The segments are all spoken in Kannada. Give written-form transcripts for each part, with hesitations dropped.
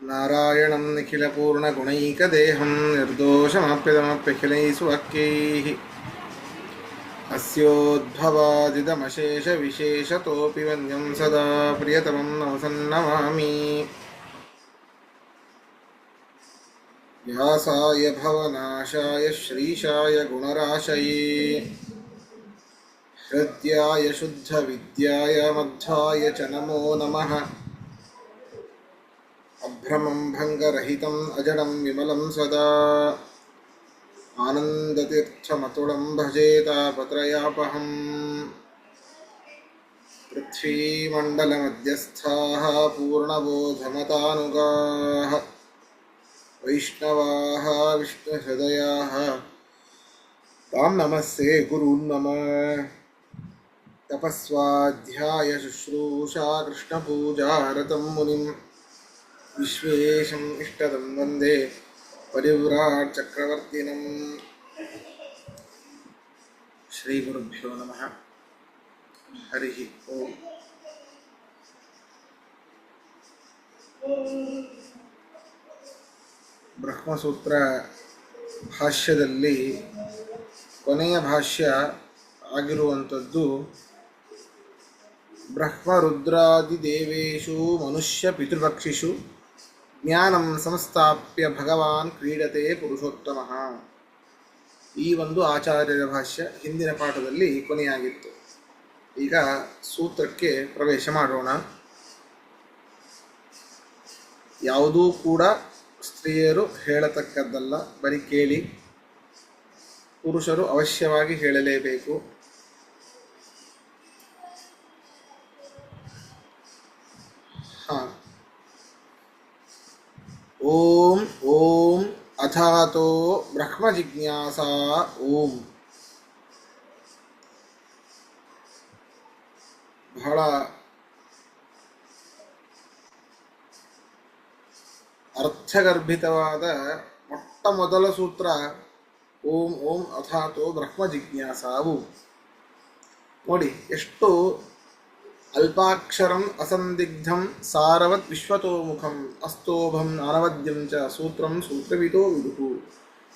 ನಾರಾಯಣಂ ನಿಖಿಲಪೂರ್ಣಗುಣೈಕದೇಹಂ ನಿರ್ದೋಷಮಪ್ಯದಮಪ್ಯಖಿಲೈಸುವಾಕ್ಯೈಃ ಅಸ್ಯೋದ್ಭವಾದಿದಮಶೇಷವಿಶೇಷತೋಪಿ ವನ್ಯಂ ಸದಾ ಪ್ರಿಯತಮಂ ನಮಸನ್ನಮಾಮಿ. ವ್ಯಾಸಾಯ ಭವನಾಶಾಯ ಶ್ರೀಶಾಯ ಗುಣರಾಶಯೇ ಹೃದ್ಯಾಯ ಶುದ್ಧವಿದ್ಯಾಯ ಮಧ್ವಾಯ ಚ ನಮೋ ನಮಃ. ಅಭ್ರಮಂ ಭಂಗರಹಿತಂ ಅಜಡಂ ವಿಮಲಂ ಸದಾ ಆನಂದತೀರ್ಥಮತುಳಂ ಭಜೆ ತಾಪತ್ರಯಾಪಹಂ. ಪೃಥ್ವೀಮಂಡಲಮಧ್ಯಸ್ಥಾಃ ಪೂರ್ಣಬೋಧಮತಾನುಗಾಃ ವೈಷ್ಣವಾಃ ವಿಷ್ಣುಹೃದಯಾಃ ತಾಂ ನಮಸ್ಸೇ ಗುರೂನ್ ನಮ. ತಪಸ್ವಾಧ್ಯಾಯ ಶುಶ್ರೂಷಾ ಕೃಷ್ಣಪೂಜಾರತಂ ಮುನಿಂ ವಿಶ್ವೇಶಂ ಇಷ್ಟದಂ ವಂದೇ ಪರಿವ್ರಾಟ್ ಚಕ್ರವರ್ತಿನಂ. ಶ್ರೀ ಗುರುಭ್ಯೋ ನಮಃ. ಹರಿ ಓಂ. ಬ್ರಹ್ಮಸೂತ್ರ ಭಾಷ್ಯದಲ್ಲಿ ಕೊನೆಯ ಭಾಷ್ಯ ಆಗಿರುವಂಥದ್ದು ಬ್ರಹ್ಮರುದ್ರಾದಿದೇವೇಷು ಮನುಷ್ಯ ಪಿತೃಪಕ್ಷಿಷು ಜ್ಞಾನಂ ಸಂಸ್ಥಾಪ್ಯ ಭಗವಾನ್ ಕ್ರೀಡತೆ ಪುರುಷೋತ್ತಮಃ. ಈ ಒಂದು ಆಚಾರ್ಯರ ಭಾಷ್ಯ ಹಿಂದಿನ ಪಾಠದಲ್ಲಿ ಕೊನೆಯಾಗಿತ್ತು. ಈಗ ಸೂತ್ರಕ್ಕೆ ಪ್ರವೇಶ ಮಾಡೋಣ. ಯಾವುದೂ ಕೂಡ ಸ್ತ್ರೀಯರು ಹೇಳತಕ್ಕದ್ದಲ್ಲ, ಬರೀ ಕೇಳಿ. ಪುರುಷರು ಅವಶ್ಯವಾಗಿ ಹೇಳಲೇಬೇಕು. ಓಂ ಓಂ ಅಥಾತೋ ಬ್ರಹ್ಮ ಜಿಜ್ಞಾಸಾ ಓಂ. ಬಹಳ ಅರ್ಥಗರ್ಭಿತವಾದ ಮೊಟ್ಟ ಮೊದಲ ಸೂತ್ರ ಓಂ ಓಂ ಅಥಾತೋ ಬ್ರಹ್ಮ ಜಿಜ್ಞಾಸಾವು. ನೋಡಿ ಎಷ್ಟು ಅಲ್ಪಾಕ್ಷರಂ ಅಸಂದಿಗ್ಧಂ ಸಾರವತ್ ವಿಶ್ವತೋಮುಖಂ ಅಸ್ತೋಭಂ ಅನವದ್ಯಂ ಚ ಸೂತ್ರಂ ಸೂತ್ರವಿದೋ ವಿದುಹು.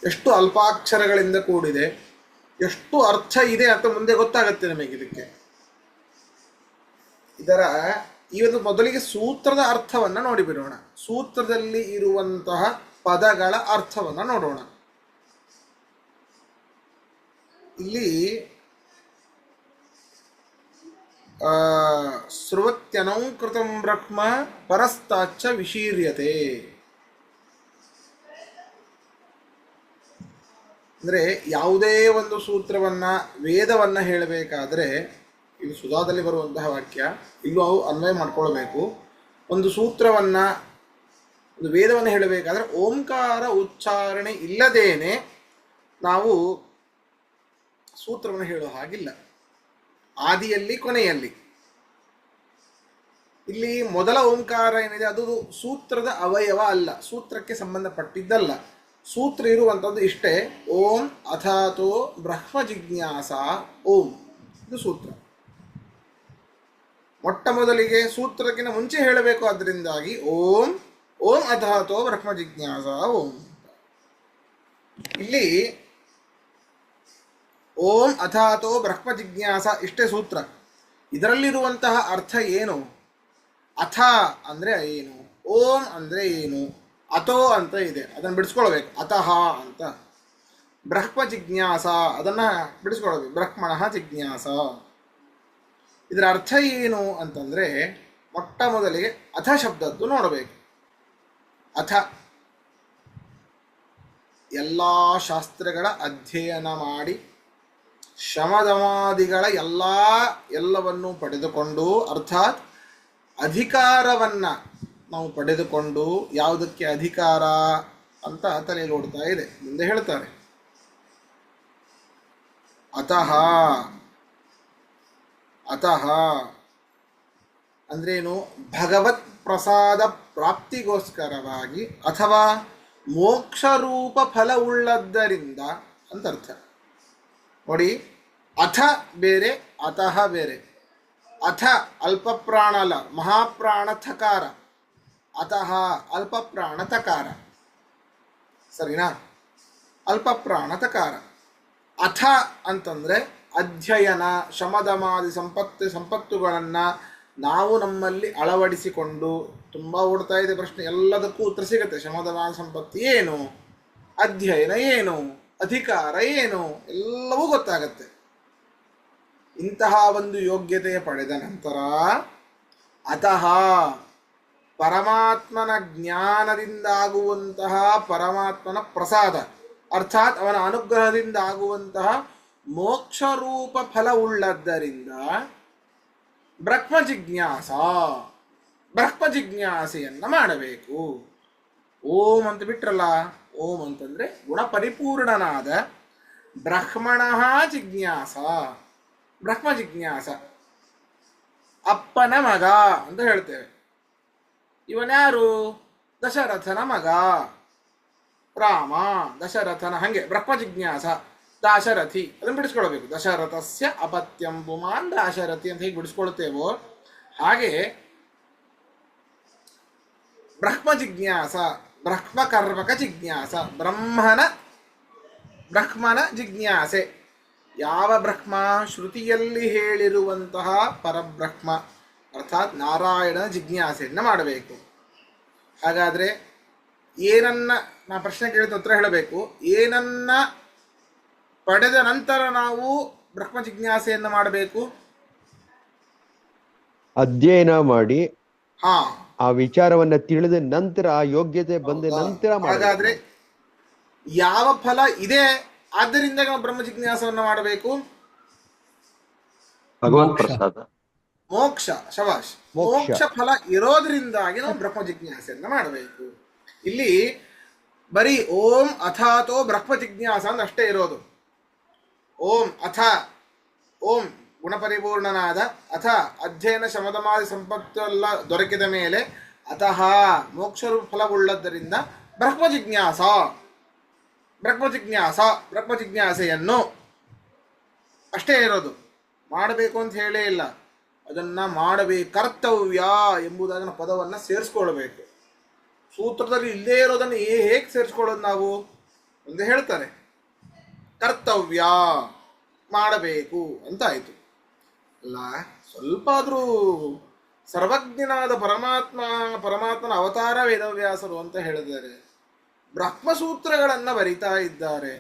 ಎಷ್ಟು ಅಲ್ಪಾಕ್ಷರಗಳಿಂದ ಕೂಡಿದೆ, ಎಷ್ಟು ಅರ್ಥ ಇದೆ ಅಂತ ಮುಂದೆ ಗೊತ್ತಾಗುತ್ತೆ ನಮಗೆ. ಇದಕ್ಕೆ ಇದರ ಈ ಒಂದು ಮೊದಲಿಗೆ ಸೂತ್ರದ ಅರ್ಥವನ್ನು ನೋಡಿಬಿಡೋಣ. ಸೂತ್ರದಲ್ಲಿ ಇರುವಂತಹ ಪದಗಳ ಅರ್ಥವನ್ನು ನೋಡೋಣ. ಇಲ್ಲಿ ಸ್ರುವತ್ಯನೌಕೃತಂ ಬ್ರಹ್ಮ ಪರಸ್ತಾಚ್ಚ ವಿಶೀರ್ಯತೆ. ಅಂದರೆ ಯಾವುದೇ ಒಂದು ಸೂತ್ರವನ್ನ ವೇದವನ್ನ ಹೇಳಬೇಕಾದ್ರೆ, ಇದು ಸುಧಾದಲ್ಲಿ ಬರುವಂತಹ ವಾಕ್ಯ, ಇಲ್ಲೂ ಅವು ಅನ್ವಯ ಮಾಡ್ಕೊಳ್ಬೇಕು. ಒಂದು ಸೂತ್ರವನ್ನ, ಒಂದು ವೇದವನ್ನು ಹೇಳಬೇಕಾದ್ರೆ ಓಂಕಾರ ಉಚ್ಚಾರಣೆ ಇಲ್ಲದೇನೆ ನಾವು ಸೂತ್ರವನ್ನು ಹೇಳೋ ಹಾಗಿಲ್ಲ. ಆದಿಯಲ್ಲಿ ಕೊನೆಯಲ್ಲಿ. ಇಲ್ಲಿ ಮೊದಲ ಓಂಕಾರ ಏನಿದೆ ಅದು ಸೂತ್ರದ ಅವಯವ ಅಲ್ಲ, ಸೂತ್ರಕ್ಕೆ ಸಂಬಂಧಪಟ್ಟಿದ್ದಲ್ಲ. ಸೂತ್ರ ಇರುವಂಥದ್ದು ಇಷ್ಟೇ, ಓಂ ಅಥಾತೋ ಬ್ರಹ್ಮ ಜಿಜ್ಞಾಸ ಓಂ. ಇದು ಸೂತ್ರ. ಮೊಟ್ಟ ಮೊದಲಿಗೆ ಸೂತ್ರಕ್ಕಿಂತ ಮುಂಚೆ ಹೇಳಬೇಕು. ಅದರಿಂದಾಗಿ ಓಂ ಓಂ ಅಥಾತೋ ಬ್ರಹ್ಮ ಜಿಜ್ಞಾಸ ಓಂ. ಇಲ್ಲಿ ಓಂ ಅಥಾತೋ ಬ್ರಹ್ಮ ಜಿಜ್ಞಾಸ ಇಷ್ಟೇ ಸೂತ್ರ. ಇದರಲ್ಲಿರುವಂತಹ ಅರ್ಥ ಏನು? ಅಥ ಅಂದರೆ ಏನು, ಓಂ ಅಂದರೆ ಏನು, ಅಥೋ ಅಂತ ಇದೆ, ಅದನ್ನು ಬಿಡಿಸ್ಕೊಳ್ಬೇಕು, ಅತಃ ಅಂತ. ಬ್ರಹ್ಮ ಜಿಜ್ಞಾಸ ಅದನ್ನು ಬಿಡಿಸ್ಕೊಳ್ಬೇಕು, ಬ್ರಹ್ಮಣಃ ಜಿಜ್ಞಾಸ. ಇದರ ಅರ್ಥ ಏನು ಅಂತಂದರೆ, ಮೊಟ್ಟ ಮೊದಲಿಗೆ ಅಥ ಶಬ್ದದ್ದು ನೋಡಬೇಕು. ಅಥ ಎಲ್ಲ ಶಾಸ್ತ್ರಗಳ ಅಧ್ಯಯನ ಮಾಡಿ ಶಮದಮಾದಿಗಳ ಎಲ್ಲವನ್ನೂ ಪಡೆದುಕೊಂಡು, ಅರ್ಥಾತ್ ಅಧಿಕಾರವನ್ನು ನಾವು ಪಡೆದುಕೊಂಡು, ಯಾವುದಕ್ಕೆ ಅಧಿಕಾರ ಅಂತ ತಲೆಯಲ್ಲಿ ಓಡ್ತಾ ಇದೆ, ಮುಂದೆ ಹೇಳ್ತಾರೆ. ಅತಃ ಅತಃ ಅಂದ್ರೇನು? ಭಗವತ್ ಪ್ರಸಾದ ಪ್ರಾಪ್ತಿಗೋಸ್ಕರವಾಗಿ ಅಥವಾ ಮೋಕ್ಷರೂಪ ಫಲವುಳ್ಳದ್ದರಿಂದ ಅಂತ ಅರ್ಥ. ನೋಡಿ, ಅಥ ಬೇರೆ, ಅತಃ ಬೇರೆ. ಅಥ ಅಲ್ಪ ಪ್ರಾಣ ಅಲ್ಲ, ಮಹಾಪ್ರಾಣ ಥಕಾರ. ಅತಃ ಅಲ್ಪ ಪ್ರಾಣ ತಕಾರ, ಸರಿನಾ? ಅಲ್ಪ ಪ್ರಾಣ ತಕಾರ. ಅಥ ಅಂತಂದ್ರೆ ಅಧ್ಯಯನ, ಶಮದಮಾದಿ ಸಂಪತ್ತುಗಳನ್ನು ನಾವು ನಮ್ಮಲ್ಲಿ ಅಳವಡಿಸಿಕೊಂಡು, ತುಂಬ ಓಡ್ತಾ ಇದೆ ಪ್ರಶ್ನೆ, ಎಲ್ಲದಕ್ಕೂ ಉತ್ತರ ಸಿಗುತ್ತೆ. ಶಮದಮಾದಿ ಸಂಪತ್ತಿ ಏನು, ಅಧ್ಯಯನ ಏನು, ಅಧಿಕಾರ ಏನು, ಎಲ್ಲವೂ ಗೊತ್ತಾಗತ್ತೆ. ಇಂತಹ ಒಂದು ಯೋಗ್ಯತೆಯ ಪಡೆದ ನಂತರ ಅತಃ ಪರಮಾತ್ಮನ ಜ್ಞಾನದಿಂದಾಗುವಂತಹ ಪರಮಾತ್ಮನ ಪ್ರಸಾದ, ಅರ್ಥಾತ್ ಅವನ ಅನುಗ್ರಹದಿಂದ ಆಗುವಂತಹ ಮೋಕ್ಷರೂಪ ಫಲವುಳ್ಳದ್ದರಿಂದ ಬ್ರಹ್ಮ ಜಿಜ್ಞಾಸೆಯನ್ನು ಮಾಡಬೇಕು. ಓಂ ಅಂತ ಬಿಟ್ರಲ್ಲ, ಓಂ ಅಂತಂದ್ರೆ ಗುಣಪರಿಪೂರ್ಣನಾದ ಬ್ರಹ್ಮಣ ಜಿಜ್ಞಾಸ, ಬ್ರಹ್ಮ ಜಿಜ್ಞಾಸ. ಅಪ್ಪನ ಮಗ ಅಂತ ಹೇಳ್ತೇವೆ. ಇವನ್ಯಾರು? ದಶರಥನ ಮಗ ರಾಮ, ದಶರಥನ, ಹಂಗೆ ಬ್ರಹ್ಮ ಜಿಜ್ಞಾಸ ದಾಶರಥಿ, ಅದನ್ನು ಬಿಡಿಸ್ಕೊಳ್ಬೇಕು. ದಶರಥಸ್ಯ ಅಪತ್ಯಂ ಪುಮಾನ್ ದಾಶರಥಿ ಅಂತ ಹೀಗೆ ಬಿಡಿಸ್ಕೊಳ್ತೇವೋ ಹಾಗೆ ಬ್ರಹ್ಮ ಜಿಜ್ಞಾಸ, ಬ್ರಹ್ಮಕರ್ಮಕ ಜಿಜ್ಞಾಸ, ಬ್ರಹ್ಮನ ಜಿಜ್ಞಾಸೆ. ಯಾವ ಬ್ರಹ್ಮ? ಶ್ರುತಿಯಲ್ಲಿ ಹೇಳಿರುವಂತಹ ಪರಬ್ರಹ್ಮ ಅರ್ಥಾತ್ ನಾರಾಯಣನ ಜಿಜ್ಞಾಸೆಯನ್ನು ಮಾಡಬೇಕು. ಹಾಗಾದರೆ ಏನನ್ನ, ನಾ ಪ್ರಶ್ನೆ ಕೇಳಿದ ಉತ್ತರ ಹೇಳಬೇಕು. ಏನನ್ನ ಪಡೆದ ನಂತರ ನಾವು ಬ್ರಹ್ಮ ಜಿಜ್ಞಾಸೆಯನ್ನು ಮಾಡಬೇಕು? ಅಧ್ಯಯನ ಮಾಡಿ ಆ ವಿಚಾರವನ್ನ ತಿಳಿದ ನಂತರ, ಯೋಗ್ಯತೆ ಬಂದ ನಂತರ. ಹಾಗಾದ್ರೆ ಯಾವ ಫಲ ಇದೆ ಆದ್ದರಿಂದ ನಾವು ಬ್ರಹ್ಮ ಜಿಜ್ಞಾಸವನ್ನು ಮಾಡಬೇಕು? ಭಗವನ್ ಪ್ರಸಾದ, ಮೋಕ್ಷ. ಶಬಾಷ್. ಮೋಕ್ಷ ಫಲ ಇರೋದ್ರಿಂದಾಗಿ ನಾವು ಬ್ರಹ್ಮ ಜಿಜ್ಞಾಸೆಯನ್ನು ಮಾಡಬೇಕು. ಇಲ್ಲಿ ಬರೀ ಓಂ ಅಥಾತೋ ಬ್ರಹ್ಮ ಜಿಜ್ಞಾಸ ಅಂತ ಅಷ್ಟೇ ಇರೋದು. ಓಂ ಅಥ, ಓಂ ಗುಣಪರಿಪೂರ್ಣನಾದ, ಅಥ ಅಧ್ಯಯನ ಶಮದಮಾದಿ ಸಂಪತ್ತು ಎಲ್ಲ ದೊರಕಿದ ಮೇಲೆ, ಅತಃ ಮೋಕ್ಷರು ಫಲವುಳ್ಳದ್ದರಿಂದ ಬ್ರಹ್ಮ ಜಿಜ್ಞಾಸೆಯನ್ನು ಅಷ್ಟೇ ಇರೋದು. ಮಾಡಬೇಕು ಅಂತ ಹೇಳೇ ಇಲ್ಲ, ಅದನ್ನು ಮಾಡಬೇಕು, ಕರ್ತವ್ಯ ಎಂಬುದಾಗಿನ ಪದವನ್ನು ಸೇರಿಸ್ಕೊಳ್ಬೇಕು. ಸೂತ್ರದಲ್ಲಿ ಇಲ್ಲೇ ಇರೋದನ್ನು ಹೇಗೆ ಸೇರಿಸ್ಕೊಳ್ಳೋದು ನಾವು ಒಂದು ಹೇಳ್ತಾರೆ. ಕರ್ತವ್ಯ ಮಾಡಬೇಕು ಅಂತ ಆಯಿತು ಅಲ್ಲ. ಸ್ವಲ್ಪ ಆದರೂ ಸರ್ವಜ್ಞನಾದ ಪರಮಾತ್ಮನ ಅವತಾರ ವೇದವ್ಯಾಸರು ಅಂತ ಹೇಳಿದ್ದಾರೆ. ಬ್ರಹ್ಮಸೂತ್ರಗಳನ್ನು ಬರಿತಾ ಇದ್ದಾರೆ.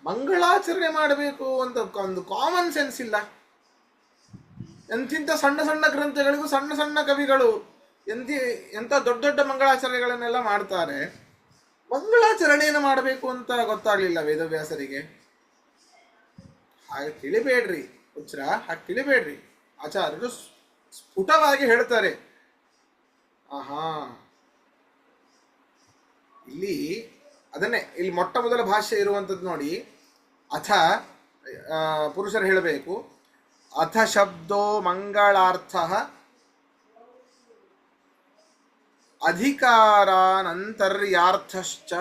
ಮಂಗಳಾಚರಣೆ ಮಾಡಬೇಕು ಅಂತ ಒಂದು ಕಾಮನ್ ಸೆನ್ಸ್ ಇಲ್ಲ. ಎಂತಿಂಥ ಸಣ್ಣ ಸಣ್ಣ ಗ್ರಂಥಗಳಿಗೂ ಸಣ್ಣ ಸಣ್ಣ ಕವಿಗಳು ಎಂಥ ದೊಡ್ಡ ದೊಡ್ಡ ಮಂಗಳಾಚರಣೆಗಳನ್ನೆಲ್ಲ ಮಾಡ್ತಾರೆ. ಮಂಗಳಾಚರಣೆಯನ್ನು ಮಾಡಬೇಕು ಅಂತ ಗೊತ್ತಾಗಲಿಲ್ಲ ವೇದವ್ಯಾಸರಿಗೆ. ಹಾಗೆ ತಿಳಿಬೇಡ್ರಿ ಹುಚ್ರ, ಹಾಗೆ ತಿಳಿಬೇಡ್ರಿ. ಆಚಾರ್ಯರು ಸ್ಫುಟವಾಗಿ ಹೇಳ್ತಾರೆ. ಇಲ್ಲಿ ಅದನ್ನೇ, ಇಲ್ಲಿ ಮೊಟ್ಟ ಮೊದಲ ಭಾಷ್ಯ ಇರುವಂಥದ್ದು ನೋಡಿ. ಅಥ ಪುರುಷರು ಹೇಳಬೇಕು. ಅಥ ಶಬ್ದೋ ಮಂಗಳಾರ್ಥ ಅಧಿಕಾರಾನಂತರ್ಯಾರ್ಥಶ್ಚ,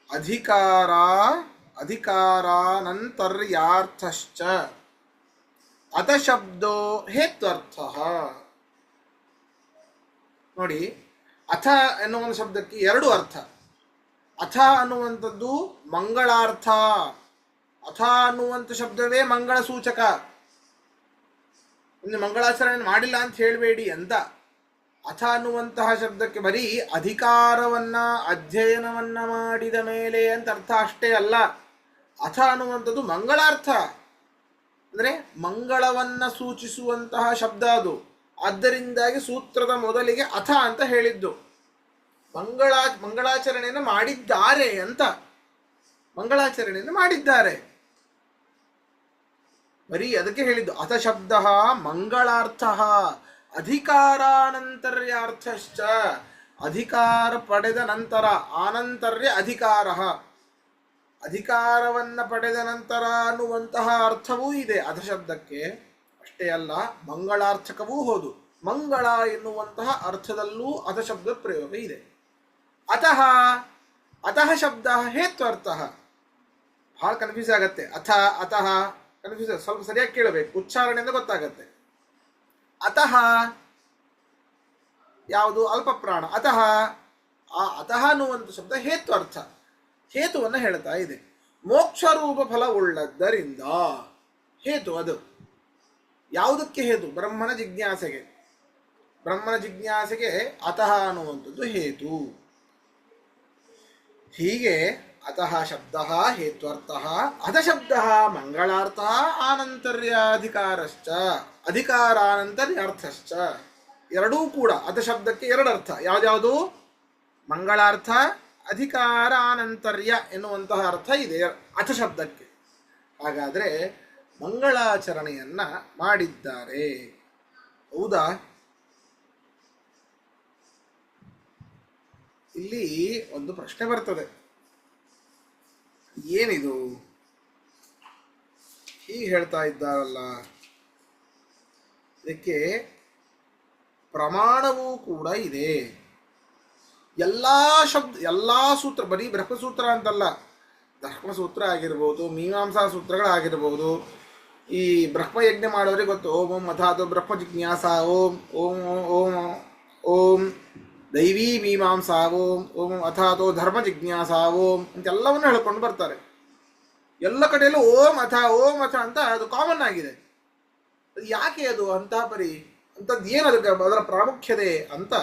ಅಧಿಕಾರಾನಂತರ್ಯಾರ್ಥಶ್ಚ ಅಥ ಶಬ್ದೋ ಹೇತ್ವರ್ಥ. ನೋಡಿ, ಅಥ ಎನ್ನುವ ಒಂದು ಶಬ್ದಕ್ಕೆ ಎರಡು ಅರ್ಥ. ಅಥ ಅನ್ನುವಂಥದ್ದು ಮಂಗಳಾರ್ಥ. ಅಥ ಅನ್ನುವಂಥ ಶಬ್ದವೇ ಮಂಗಳ ಸೂಚಕ. ಇನ್ನು ಮಂಗಳಾಚರಣೆ ಮಾಡಿಲ್ಲ ಅಂತ ಹೇಳಬೇಡಿ ಅಂತ. ಅಥ ಅನ್ನುವಂತಹ ಶಬ್ದಕ್ಕೆ ಬರೀ ಅಧಿಕಾರವನ್ನ, ಅಧ್ಯಯನವನ್ನ ಮಾಡಿದ ಮೇಲೆ ಅಂತ ಅರ್ಥ ಅಷ್ಟೇ ಅಲ್ಲ. ಅಥ ಅನ್ನುವಂಥದ್ದು ಮಂಗಳಾರ್ಥ, ಅಂದರೆ ಮಂಗಳವನ್ನ ಸೂಚಿಸುವಂತಹ ಶಬ್ದ ಅದು. ಆದ್ದರಿಂದಾಗಿ ಸೂತ್ರದ ಮೊದಲಿಗೆ ಅಥ ಅಂತ ಹೇಳಿದ್ದು. ಮಂಗಳಾಚರಣೆಯನ್ನು ಮಾಡಿದ್ದಾರೆ ಅಂತ, ಮಂಗಳಾಚರಣೆಯನ್ನು ಮಾಡಿದ್ದಾರೆ ಬರೀ ಅದಕ್ಕೆ ಹೇಳಿದ್ದು. ಅಥ ಶಬ್ದ ಮಂಗಳಾರ್ಥ ಅಧಿಕಾರಾನಂತರ್ಯಾರ್ಥಶ್ಚ, ಅಧಿಕಾರ ಪಡೆದ ನಂತರ, ಆನಂತರ್ಯ ಅಧಿಕಾರ, ಅಧಿಕಾರವನ್ನು ಪಡೆದ ನಂತರ ಅನ್ನುವಂತಹ ಅರ್ಥವೂ ಇದೆ ಅಥ ಶಬ್ದಕ್ಕೆ. ಅಷ್ಟೇ ಅಲ್ಲ, ಮಂಗಳಾರ್ಥಕವೂ ಹೌದು. ಮಂಗಳ ಎನ್ನುವಂತಹ ಅರ್ಥದಲ್ಲೂ ಅಥ ಶಬ್ದ ಪ್ರಯೋಗ ಇದೆ. ಅತಃ, ಅತಃ ಶಬ್ದ ಹೇತ್ವರ್ಥ. ಬಹಳ ಕನ್ಫ್ಯೂಸ್ ಆಗತ್ತೆ. ಅಥ, ಅತಃ ಕನ್ಫ್ಯೂಸ್, ಸ್ವಲ್ಪ ಸರಿಯಾಗಿ ಕೇಳಬೇಕು, ಉಚ್ಚಾರಣೆಯಿಂದ ಗೊತ್ತಾಗತ್ತೆ. ಅತಃ ಯಾವುದು? ಅಲ್ಪ ಪ್ರಾಣ. ಅತಃ, ಆ ಅತಃ ಅನ್ನುವಂಥ ಶಬ್ದ ಹೇತು ಅರ್ಥ, ಹೇತುವನ್ನು ಹೇಳ್ತಾ ಇದೆ. ಮೋಕ್ಷ ರೂಪ ಫಲ ಉಳ್ಳದ್ದರಿಂದ ಹೇತು. ಅದು ಯಾವುದಕ್ಕೆ ಹೇತು? ಬ್ರಹ್ಮನ ಜಿಜ್ಞಾಸೆಗೆ. ಬ್ರಹ್ಮನ ಜಿಜ್ಞಾಸೆಗೆ ಅತಃ ಅನ್ನುವಂಥದ್ದು ಹೇತು. ಹೀಗೆ ಅತಃ ಶಬ್ದ ಹೇತ್ವರ್ಥ, ಅಥ ಶಬ್ದ ಮಂಗಳಾರ್ಥ ಆನಂತರ್ಯಾಧಿಕಾರಶ್ಚ ಅಧಿಕಾರಾನಂತರ್ಯಾರ್ಥಶ್ಚ. ಎರಡೂ ಕೂಡ ಅಥ ಶಬ್ದಕ್ಕೆ ಎರಡು ಅರ್ಥ. ಯಾವ್ದ್ಯಾವುದು? ಮಂಗಳಾರ್ಥ, ಅಧಿಕಾರ ಅನಂತರ್ಯ ಎನ್ನುವಂತಹ ಅರ್ಥ ಇದೆ ಅಥ ಶಬ್ದಕ್ಕೆ. ಹಾಗಾದರೆ ಮಂಗಳಾಚರಣೆಯನ್ನ ಮಾಡಿದ್ದಾರೆ, ಹೌದಾ? ಇಲ್ಲಿ ಒಂದು ಪ್ರಶ್ನೆ ಬರ್ತದೆ, ಏನಿದು ಹೀಗೆ ಹೇಳ್ತಾ ಇದ್ದಾರಲ್ಲ? ಇದಕ್ಕೆ ಪ್ರಮಾಣವೂ ಕೂಡ ಇದೆ. ಎಲ್ಲಾ ಶಬ್ದ, ಎಲ್ಲಾ ಸೂತ್ರ, ಬರೀ ಬ್ರಹ್ಮಸೂತ್ರ ಅಂತಲ್ಲ, ಬ್ರಹ್ಮಸೂತ್ರ ಆಗಿರ್ಬೋದು, ಮೀಮಾಂಸಾ ಸೂತ್ರಗಳಾಗಿರ್ಬೋದು, ಈ ಬ್ರಹ್ಮಯಜ್ಞ ಮಾಡೋರಿಗೆ ಗೊತ್ತು. ಓಂ ಓಂ ಅಥಾತು ಬ್ರಹ್ಮ ಜಿಜ್ಞಾಸ, ಓಂ ಓಂ ಓಂ ಓಂ ದೈವೀ ಮೀಮಾಂಸಾ, ಓಂ ಓಂ ಅಥಾತೋ ಧರ್ಮ ಜಿಜ್ಞಾಸ, ಓಂ ಅಂತೆಲ್ಲವನ್ನು ಹೇಳ್ಕೊಂಡು ಬರ್ತಾರೆ. ಎಲ್ಲ ಕಡೆಯಲ್ಲೂ ಓಂ ಅಥ ಅಂತ ಅದು ಕಾಮನ್ ಆಗಿದೆ. ಅದು ಯಾಕೆ? ಅದು ಅಂತ ಬರೀ ಅಂಥದ್ದು ಏನದು? ಅದರ ಪ್ರಾಮುಖ್ಯತೆ ಅಂತ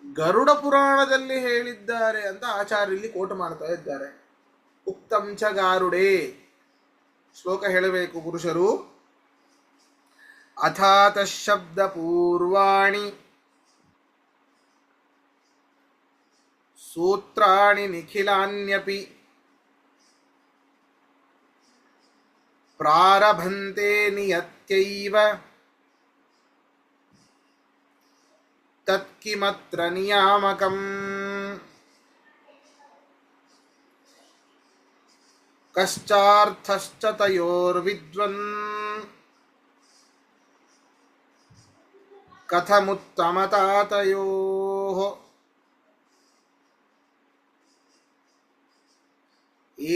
ಗರುಡ ಪುರಾಣದಲ್ಲಿ ಹೇಳಿದ್ದಾರೆ ಅಂತ ಆಚಾರ್ಯಲ್ಲಿ ಕೋಟ್ ಮಾಡ್ತಾ ಇದ್ದಾರೆ. ಉಕ್ತಂಚ ಗಾರುಡೆ ಶ್ಲೋಕ ಹೇಳಬೇಕು ಪುರುಷರು. ಅಥಾತ ಶಬ್ದ ಪೂರ್ವಾಣಿ ಸೂತ್ರಾಣಿ ನಿಖಿಲಾನ್ಯಪಿ ಪ್ರಾರಭಂತೆ ನಿಯತ್ಯೈವ ತತ್ಕಿಮತ್ರ ನಿಯಾಮಕಂ ಕಶ್ಚಾರ್ಥಶ್ಚ ತಯೋರ್ವಿದ್ವನ್ ಕಥಮುತ್ತಮತಾತಯೋಃ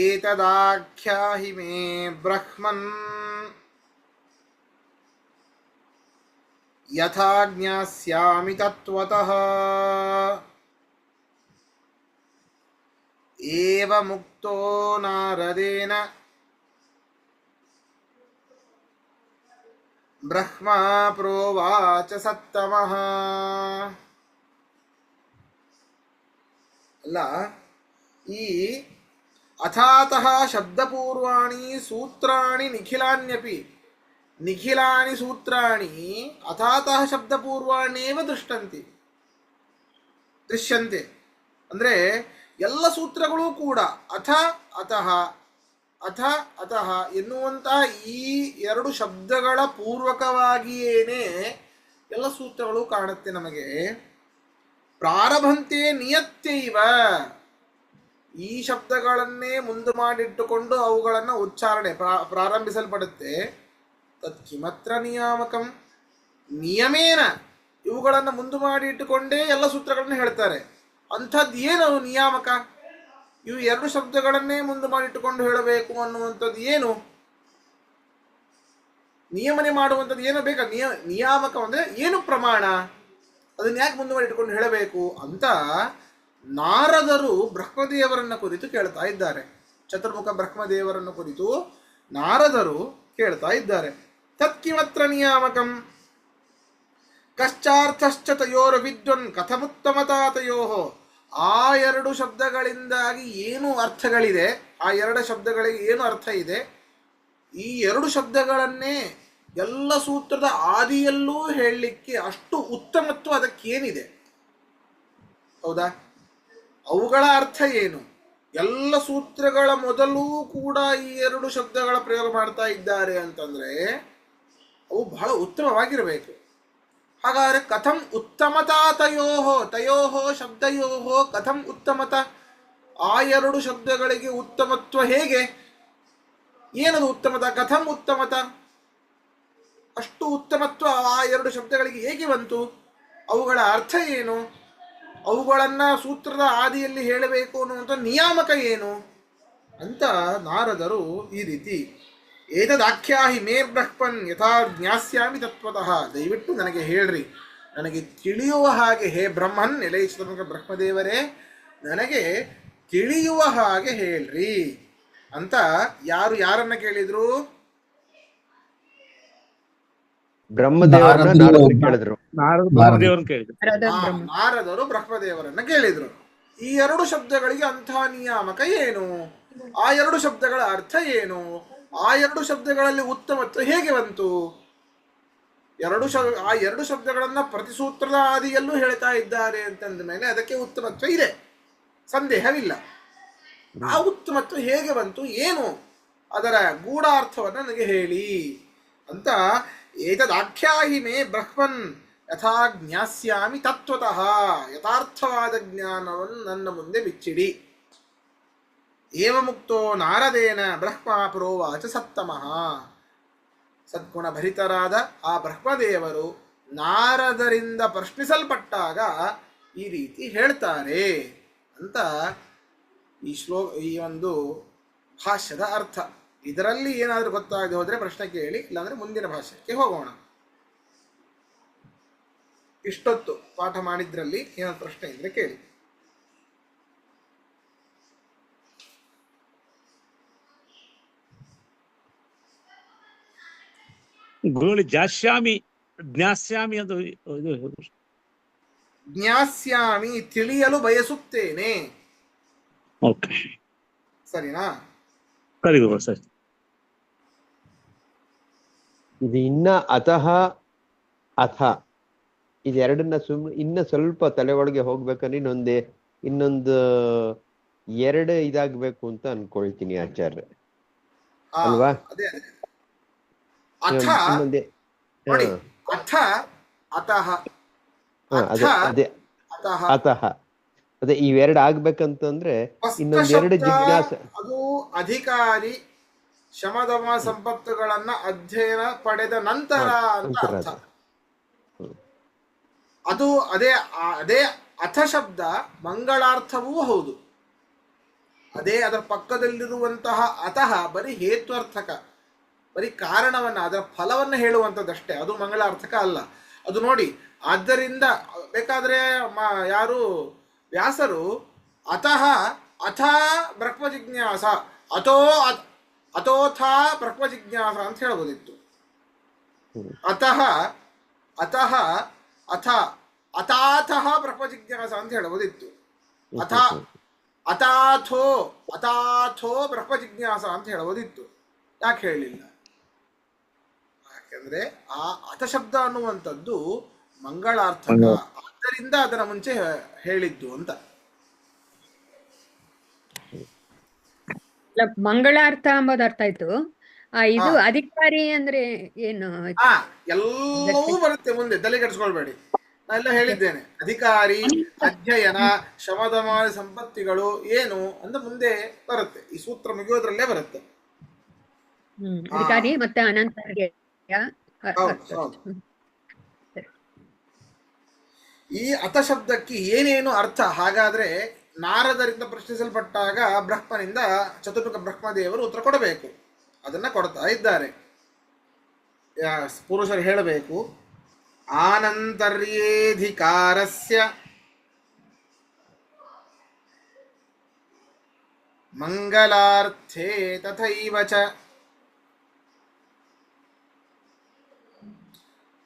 ಏತದಾಖ್ಯಾಹಿ ಮೇ ಬ್ರಹ್ಮನ್ ಯಥಾ ಜ್ಞಾಸ್ಯಾಮಿ ತತ್ವತಃ ಏವ ಮುಕ್ತೋ ನಾರದೇನ ಬ್ರಹ್ಮ ಪ್ರೋವಾಚ ಸತ್ತಮಃ. ಅಲ್ಲ, ಈ ಅಥಾತಃ ಶಬ್ದಪೂರ್ವಾಣಿ ಸೂತ್ರಾಣಿ ನಿಖಿಲಾನ್ಯಪಿ, ನಿಖಿಲಾನಿ ಸೂತ್ರಾಣಿ ಅಥಾತಃ ಶಬ್ದಪೂರ್ವಾಣ್ಯೇವ ದೃಶ್ಯಂತೆ. ಅಂದರೆ ಎಲ್ಲ ಸೂತ್ರಗಳು ಕೂಡ ಅಥ ಅತಃ ಅಥ ಅತಃ ಎನ್ನುವಂತಹ ಈ ಎರಡು ಶಬ್ದಗಳ ಪೂರ್ವಕವಾಗಿಯೇನೆ ಎಲ್ಲ ಸೂತ್ರಗಳು ಕಾಣುತ್ತೆ ನಮಗೆ. ಪ್ರಾರಭಂತೆ ನಿಯತ್ಯೈವ, ಈ ಶಬ್ದಗಳನ್ನೇ ಮುಂದೆ ಮಾಡಿಟ್ಟುಕೊಂಡು ಅವುಗಳನ್ನು ಉಚ್ಚಾರಣೆ ಪ್ರಾರಂಭಿಸಲ್ಪಡುತ್ತೆ. ತತ್ಕಿಮತ್ರ ನಿಯಾಮಕಂ, ನಿಯಮೇನ ಇವುಗಳನ್ನು ಮುಂದೆ ಮಾಡಿ ಇಟ್ಟುಕೊಂಡೇ ಎಲ್ಲ ಸೂತ್ರಗಳನ್ನು ಹೇಳ್ತಾರೆ. ಅಂಥದ್ದು ಏನು ನಿಯಾಮಕ? ಇವು ಎರಡು ಶಬ್ದಗಳನ್ನೇ ಮುಂದೆ ಮಾಡಿಟ್ಟುಕೊಂಡು ಹೇಳಬೇಕು ಅನ್ನುವಂಥದ್ದು ಏನು? ನಿಯಮನೆ ಮಾಡುವಂಥದ್ದು ಏನು ಬೇಕಾ? ನಿಯಾಮಕ ಅಂದರೆ ಏನು ಪ್ರಮಾಣ? ಅದನ್ನ ಯಾಕೆ ಮುಂದೆ ಮಾಡಿಟ್ಟುಕೊಂಡು ಹೇಳಬೇಕು ಅಂತ ನಾರದರು ಬ್ರಹ್ಮದೇವರನ್ನ ಕುರಿತು ಕೇಳ್ತಾ ಇದ್ದಾರೆ. ಚತುರ್ಮುಖ ಬ್ರಹ್ಮದೇವರನ್ನು ಕುರಿತು ನಾರದರು ಕೇಳ್ತಾ ಇದ್ದಾರೆ. ತತ್ಕಿಮತ್ರ ನಿಯಾಮಕಂ ಕಶ್ಚಾರ್ಥಶ್ಚ ತಯೋರ್ ವಿದ್ವನ್ ಕಥಮುತ್ತಮತಾತಯೋಃ. ಆ ಎರಡು ಶಬ್ದಗಳಿಂದಾಗಿ ಏನು ಅರ್ಥಗಳಿದೆ, ಆ ಎರಡು ಶಬ್ದಗಳಿಗೆ ಏನು ಅರ್ಥ ಇದೆ, ಈ ಎರಡು ಶಬ್ದಗಳನ್ನೇ ಎಲ್ಲ ಸೂತ್ರದ ಆದಿಯಲ್ಲೂ ಹೇಳಲಿಕ್ಕೆ ಅಷ್ಟು ಉತ್ತಮತ್ವ ಅದಕ್ಕೇನಿದೆ, ಹೌದಾ? ಅವುಗಳ ಅರ್ಥ ಏನು? ಎಲ್ಲ ಸೂತ್ರಗಳ ಮೊದಲೂ ಕೂಡ ಈ ಎರಡು ಶಬ್ದಗಳ ಪ್ರಯೋಗ ಮಾಡ್ತಾ ಇದ್ದಾರೆ ಅಂತಂದ್ರೆ ಅವು ಬಹಳ ಉತ್ತಮವಾಗಿರಬೇಕು. ಹಾಗಾದರೆ ಕಥಂ ಉತ್ತಮತಾ ತಯೋಹೋ ಶಬ್ದಯೋಹೋ ಕಥಂ ಉತ್ತಮತ? ಆ ಎರಡು ಶಬ್ದಗಳಿಗೆ ಉತ್ತಮತ್ವ ಹೇಗೆ? ಏನದು ಉತ್ತಮತ? ಕಥಂ ಉತ್ತಮತ? ಅಷ್ಟು ಉತ್ತಮತ್ವ ಆ ಎರಡು ಶಬ್ದಗಳಿಗೆ ಹೇಗೆ ಬಂತು? ಅವುಗಳ ಅರ್ಥ ಏನು? ಅವುಗಳನ್ನು ಸೂತ್ರದ ಆದಿಯಲ್ಲಿ ಹೇಳಬೇಕು ಅನ್ನುವಂಥ ನಿಯಾಮಕ ಏನು ಅಂತ ನಾರದರು ಈ ರೀತಿ ಏತದಾಖ್ಯಾಹಿ ಮೇ ಬ್ರಹ್ಮನ್ ಯಥಾ ಜ್ಞಾಸ್ಯಾಮಿ ತತ್ವತಃ. ದಯವಿಟ್ಟು ನನಗೆ ಹೇಳ್ರಿ, ನನಗೆ ತಿಳಿಯುವ ಹಾಗೆ, ಹೇ ಬ್ರಹ್ಮನ್, ಎಲೆಯಿಸಿದ ಬ್ರಹ್ಮದೇವರೇ, ನನಗೆ ತಿಳಿಯುವ ಹಾಗೆ ಹೇಳ್ರಿ ಅಂತ ಯಾರನ್ನ ಕೇಳಿದ್ರು? ಬ್ರಹ್ಮದೇವರನ್ನ ನಾರದರು ಕೇಳಿದ್ರು. ಬ್ರಹ್ಮದೇವರನ್ನ ಕೇಳಿದ್ರು. ನಾರದರು ಬ್ರಹ್ಮದೇವರನ್ನ ಕೇಳಿದ್ರು. ಈ ಎರಡು ಶಬ್ದಗಳಿಗೆ ಅಂಥ ನಿಯಾಮಕ ಏನು? ಆ ಎರಡು ಶಬ್ದಗಳ ಅರ್ಥ ಏನು? ಆ ಎರಡು ಶಬ್ದಗಳಲ್ಲಿ ಉತ್ತಮತ್ವ ಹೇಗೆ ಬಂತು? ಆ ಎರಡು ಶಬ್ದಗಳನ್ನ ಪ್ರತಿಸೂತ್ರದ ಆದಿಯಲ್ಲೂ ಹೇಳ್ತಾ ಇದ್ದಾರೆ ಅಂತಂದ ಮೇಲೆ ಅದಕ್ಕೆ ಉತ್ತಮತ್ವ ಇದೆ, ಸಂದೇಹವಿಲ್ಲ. ಆ ಉತ್ತಮತ್ವ ಹೇಗೆ ಬಂತು, ಏನು ಅದರ ಗೂಢಾರ್ಥವನ್ನು ನನಗೆ ಹೇಳಿ ಅಂತ. ಏತದಾಖ್ಯಾಹಿ ಮೇ ಬ್ರಹ್ಮನ್ ಯಥಾ ಜ್ಞಾಸ್ಯಾಮಿ ತತ್ವತಃ. ಯಥಾರ್ಥವಾದ ಜ್ಞಾನವನ್ನು ನನ್ನ ಮುಂದೆ ಬಿಚ್ಚಿಡಿ. ಏವಮುಕ್ತೋ ನಾರದೇನ ಬ್ರಹ್ಮ ಪ್ರೋವಾಚ ಸತ್ತಮಃ. ಸದ್ಗುಣಭರಿತರಾದ ಆ ಬ್ರಹ್ಮದೇವರು ನಾರದರಿಂದ ಪ್ರಶ್ನಿಸಲ್ಪಟ್ಟಾಗ ಈ ರೀತಿ ಹೇಳ್ತಾರೆ ಅಂತ ಈ ಒಂದು ಭಾಷ್ಯದ ಅರ್ಥ. ಇದರಲ್ಲಿ ಏನಾದರೂ ಗೊತ್ತಾಗದೆ ಹೋದರೆ ಪ್ರಶ್ನೆ ಕೇಳಿ, ಇಲ್ಲಾಂದ್ರೆ ಮುಂದಿನ ಭಾಷ್ಯಕ್ಕೆ ಹೋಗೋಣ. ಇಷ್ಟೊತ್ತು ಪಾಠ ಮಾಡಿದ್ರಲ್ಲಿ ಏನಾದ್ರು ಪ್ರಶ್ನೆ ಇದ್ರೆ ಕೇಳಿ. ಗುರುಗಳು ಜಾಸ್ಯಾಮಿ ಜ್ಞಾಸ್ಯಾಮಿ ಅದು ಜ್ಞಾಸ್ಯಾಮಿ ತಿಳಿಯಲು ಬಯಸುತ್ತೇನೆ. ಓಕೆ, ಸರಿನಾ? ಸರಿ ಗುರುಗಳು, ಸರಿ. ಇದು ಇನ್ನ ಅತಃ ಅಥ ಇದೆರಡನ್ನ ಇನ್ನ ಸ್ವಲ್ಪ ತಲೆ ಒಳಗೆ ಹೋಗ್ಬೇಕಂದ್ರೆ ಇನ್ನೊಂದು ಎರಡು ಇದಾಗಬೇಕು ಅಂತ ಅನ್ಕೊಳ್ತೀನಿ ಆಚಾರ್ಯ, ಅಲ್ವಾ? ಅಥ ಇನ್ನೊಂದೇ ಅಥ ಅತಃ ಅದೇ ಅತಃ ಅದೇ ಇವೆರಡು ಆಗ್ಬೇಕಂತಂದ್ರೆ ಇನ್ನೊಂದೆರಡು ಜಿಜ್ಞಾಸ. ಅದು ಅಧಿಕಾರಿ ಶಮದಮ ಸಂಪತ್ತುಗಳನ್ನ ಅಧ್ಯಯನ ಪಡೆದ ನಂತರ ಅಂತ ಅರ್ಥ. ಅದು ಅದೇ ಅಥ ಶಬ್ದ ಮಂಗಳಾರ್ಥವೂ ಹೌದು. ಅದೇ ಅದರ ಪಕ್ಕದಲ್ಲಿರುವಂತಹ ಅತಃ ಬರೀ ಹೇತ್ವರ್ಥಕ, ಬರೀ ಕಾರಣವನ್ನ, ಅದರ ಫಲವನ್ನು ಹೇಳುವಂಥದ್ದಷ್ಟೇ. ಅದು ಮಂಗಳಾರ್ಥಕ ಅಲ್ಲ. ಅದು ನೋಡಿ, ಆದ್ದರಿಂದ ಬೇಕಾದ್ರೆ ಯಾರು ವ್ಯಾಸರು ಅತಃ ಅಥ ಬ್ರಹ್ಮ ಜಿಜ್ಞಾಸ ಅಥೋಥ ಬ್ರಹ್ಮ ಜಿಜ್ಞಾಸ ಅಂತ ಹೇಳ್ಬೋದಿತ್ತು. ಅತಃ ಅತಃ ಅಥ ಅಥಾಥಃ ಬ್ರಹ್ಮ ಜಿಜ್ಞಾಸ ಅಂತ ಹೇಳ್ಬೋದಿತ್ತು. ಅತಾಥೋ ಬ್ರಹ್ಮ ಜಿಜ್ಞಾಸ ಅಂತ ಹೇಳ್ಬೋದಿತ್ತು. ಯಾಕೆ ಹೇಳಲಿಲ್ಲ? ಯಾಕೆಂದ್ರೆ ಆ ಅಥ ಶಬ್ದ ಅನ್ನುವಂಥದ್ದು ಮಂಗಳಾರ್ಥಕ, ಆದ್ದರಿಂದ ಅದರ ಮುಂಚೆ ಹೇಳಿದ್ದು ಅಂತ. ಮಂಗಳಾರ್ಥ ಎಂಬುದು ಅರ್ಥ ಆಯ್ತು. ಇದು ಅಧಿಕಾರಿ ಅಂದ್ರೆ ಏನು? ಎಲ್ಲವೂ ಬರುತ್ತೆ ಮುಂದೆ, ತಲೆಗೆಡಿಸ್ಕೊಳ್ಬೇಡಿ. ನಾನೆಲ್ಲ ಹೇಳಿದ್ದೇನೆ. ಅಧಿಕಾರಿ, ಅಧ್ಯಯನ, ಶಮದಮ ಸಂಪತ್ತಿಗಳು ಏನು ಅಂತ ಮುಂದೆ ಬರುತ್ತೆ. ಈ ಸೂತ್ರ ಮುಗಿಯೋದ್ರಲ್ಲೇ ಬರುತ್ತೆ. ಅಧಿಕಾರಿ ಮತ್ತೆ ಅನಂತರ್ಯ. ಈ ಅಥ ಶಬ್ದಕ್ಕೆ ಏನೇನು ಅರ್ಥ? ಹಾಗಾದ್ರೆ ನಾರದರಿಂದ ಪ್ರಶ್ನಿಸಲ್ಪಟ್ಟಾಗ ಬ್ರಹ್ಮನಿಂದ ಚತುರ್ಮುಖ ಬ್ರಹ್ಮದೇವರು ಉತ್ತರ ಕೊಡಬೇಕು. ಅದನ್ನ ಕೊಡ್ತಾ ಇದ್ದಾರೆ. ಪುರುಷರು ಹೇಳಬೇಕು, ಆನಂತರ್ಯೇಧಿಕಾರಸ್ಯ ಮಂಗಲಾರ್ಥೇ ತಥೈವ ಚ